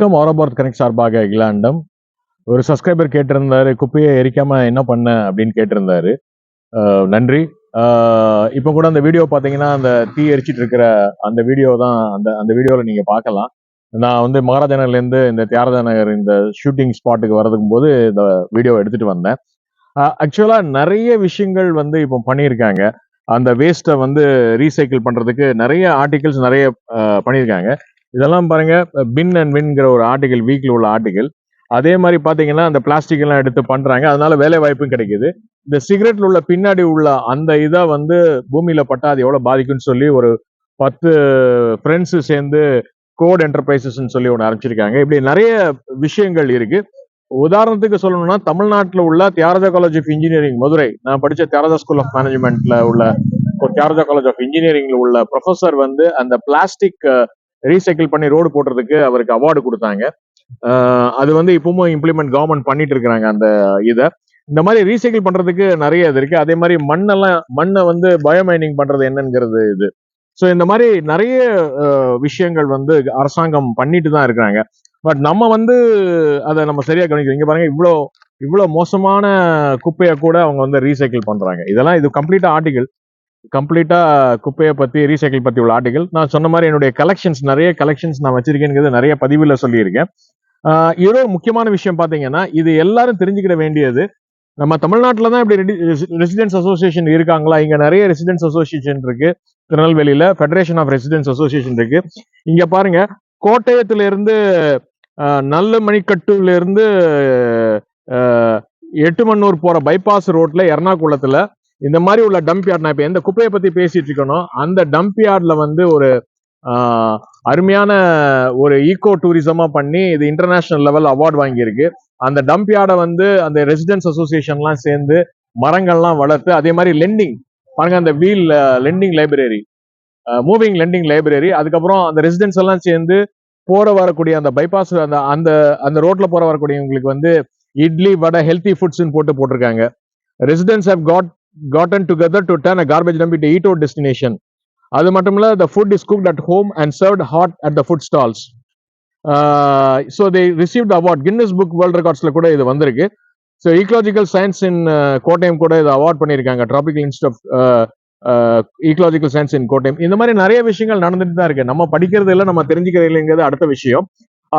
வணக்கம். ஆரோபாரத் கனெக்ட் சார்பாக அகிலாண்டம். ஒரு சப்ஸ்கிரைபர் கேட்டிருந்தாரு, குப்பையை எரிக்காம என்ன பண்ண அப்படின்னு கேட்டிருந்தாரு. நன்றி. இப்போ கூட அந்த வீடியோ பார்த்தீங்கன்னா, அந்த தீ எரிச்சிட்டு இருக்கிற அந்த வீடியோ தான். அந்த அந்த வீடியோவில் நீங்க பார்க்கலாம். நான் வந்து மகாராஜா நகர்லேருந்து இந்த தியாகராஜா நகர் இந்த ஷூட்டிங் ஸ்பாட்டுக்கு வரதுக்கும் போது இந்த வீடியோ எடுத்துட்டு வந்தேன். ஆக்சுவலா நிறைய விஷயங்கள் வந்து இப்போ பண்ணியிருக்காங்க. அந்த வேஸ்ட்டை வந்து ரீசைக்கிள் பண்றதுக்கு நிறைய ஆர்டிகல்ஸ் நிறைய பண்ணியிருக்காங்க. இதெல்லாம் பாருங்க, பின் அண்ட் வின்ங்கிற ஒரு ஆர்டிகல், வீக்ல உள்ள ஆர்டிகல். அதே மாதிரி பாத்தீங்கன்னா அந்த பிளாஸ்டிக் எல்லாம் எடுத்து பண்றாங்க, அதனால வேலை வாய்ப்பும் கிடைக்குது. இந்த சிகரெட்ல உள்ள பின்னாடி உள்ள அந்த இதை வந்து பூமியில பட்டா அது எவ்வளவு பாதிக்கும்னு சொல்லி ஒரு 10 ஃப்ரெண்ட்ஸ் சேர்ந்து கோட் என்டர்பிரைசஸ் சொல்லி ஒன்று ஆரம்பிச்சிருக்காங்க. இப்படி நிறைய விஷயங்கள் இருக்கு. உதாரணத்துக்கு சொல்லணும்னா, தமிழ்நாட்டில் உள்ள Thiagaraja college of engineering Madurai, நான் படிச்ச தியாகராஜா ஸ்கூல் ஆஃப் மேனேஜ்மெண்ட்ல உள்ள தியாகராஜா காலேஜ் ஆஃப் இன்ஜினியரிங்ல உள்ள ப்ரொஃபசர் வந்து அந்த பிளாஸ்டிக் ரீசைக்கிள் பண்ணி ரோடு போடுறதுக்கு அவருக்கு அவார்டு கொடுத்தாங்க. அது வந்து இப்பவும் இம்ப்ளிமெண்ட் கவர்மெண்ட் பண்ணிட்டு இருக்கிறாங்க. அந்த இதை இந்த மாதிரி ரீசைக்கிள் பண்றதுக்கு நிறைய இது இருக்கு. அதே மாதிரி மண்ணை வந்து பயோமைனிங் பண்றது என்னங்கிறது இது. ஸோ இந்த மாதிரி நிறைய விஷயங்கள் வந்து அரசாங்கம் பண்ணிட்டு தான் இருக்கிறாங்க. பட் நம்ம வந்து அதை நம்ம சரியா கவனிக்கிறோம். இங்க பாருங்க, இவ்வளோ மோசமான குப்பையை கூட அவங்க வந்து ரீசைக்கிள் பண்றாங்க. இதெல்லாம் இது கம்ப்ளீட்டா ஆர்டிகல், கம்ப்ளீட்டா குப்பையை பத்தி ரீசைக்கிள் பத்தி உள்ள ஆர்டிகல். நான் சொன்ன மாதிரி என்னுடைய கலெக்ஷன்ஸ், நிறைய கலெக்ஷன்ஸ் நான் வச்சிருக்கேங்கிறது நிறைய பதிவுல சொல்லியிருக்கேன். இதோ முக்கியமான விஷயம் பாத்தீங்கன்னா, இது எல்லாரும் தெரிஞ்சுக்கிட வேண்டியது. நம்ம தமிழ்நாட்டில் தான் இப்படி ரெசிடென்ஸ் அசோசியேஷன் இருக்காங்களா? இங்க நிறைய ரெசிடென்ஸ் அசோசியேஷன் இருக்கு. திருநெல்வேலியில ஃபெடரேஷன் ஆஃப் ரெசிடென்ஸ் அசோசியேஷன் இருக்கு. இங்க பாருங்க, கோட்டயத்துல இருந்து நல்ல மணிக்கட்டுல இருந்து எட்டுமன்னூர் போற பைபாஸ் ரோட்ல எர்ணாகுளத்துல இந்த மாதிரி உள்ள டம்ப் யார்ட், நான் இப்ப எந்த குப்பையை பத்தி பேசிட்டு இருக்கணும், அந்த டம்ப் யார்ட்ல வந்து ஒரு அருமையான ஒரு ஈகோ டூரிசமா பண்ணி இது இன்டர்நேஷனல் லெவல் அவார்டு வாங்கியிருக்கு. அந்த டம்ப் யார்டை வந்து அந்த ரெசிடென்ஸ் அசோசியேஷன்லாம் சேர்ந்து மரங்கள்லாம் வளர்த்து, அதே மாதிரி லெண்டிங் பாருங்க, அந்த wheel lending library, moving lending library, அதுக்கப்புறம் அந்த ரெசிடென்ஸ் எல்லாம் சேர்ந்து போற வரக்கூடிய அந்த பைபாஸ் அந்த அந்த அந்த ரோட்ல போற வரக்கூடியவங்களுக்கு வந்து இட்லி வடை ஹெல்த்தி ஃபுட்ஸ்ன்னு போட்டிருக்காங்க. Residents have gotten together to turn a garbage dump into eat out destination. அது மட்டும் இல்ல, the food is cooked at home and served hot at the food stalls. So they received the award. Guinness Book World Recordsல கூட இது வந்திருக்கு. So ecological science in Kottayam கூட இது award பண்ணியிருக்காங்க. Tropical Institute of Ecological Science in Kottayam. இந்த மாதிரி நிறைய விஷயங்கள் நடந்துட்டு தான் இருக்கு. நம்ம படிக்கிறது இல்லை, நம்ம தெரிஞ்சுக்கிறது இல்லைங்கிறது அடுத்த விஷயம்.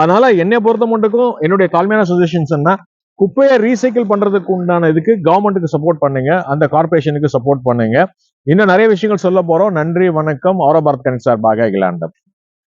அதனால என்னை பொறுத்த மட்டுக்கும் என்னுடைய தாழ்மையான சஜஷன்ஸ் என்ன, குப்பையை ரீசைக்கிள் பண்றதுக்கு உண்டான இதுக்கு கவர்மெண்ட்டுக்கு சப்போர்ட் பண்ணுங்க, அந்த கார்பரேஷனுக்கு சப்போர்ட் பண்ணுங்க. இன்னும் நிறைய விஷயங்கள் சொல்ல போறோம். நன்றி, வணக்கம். ஆரோபாரத் கனெக்ட் சார்பாக அகிலாண்டம்.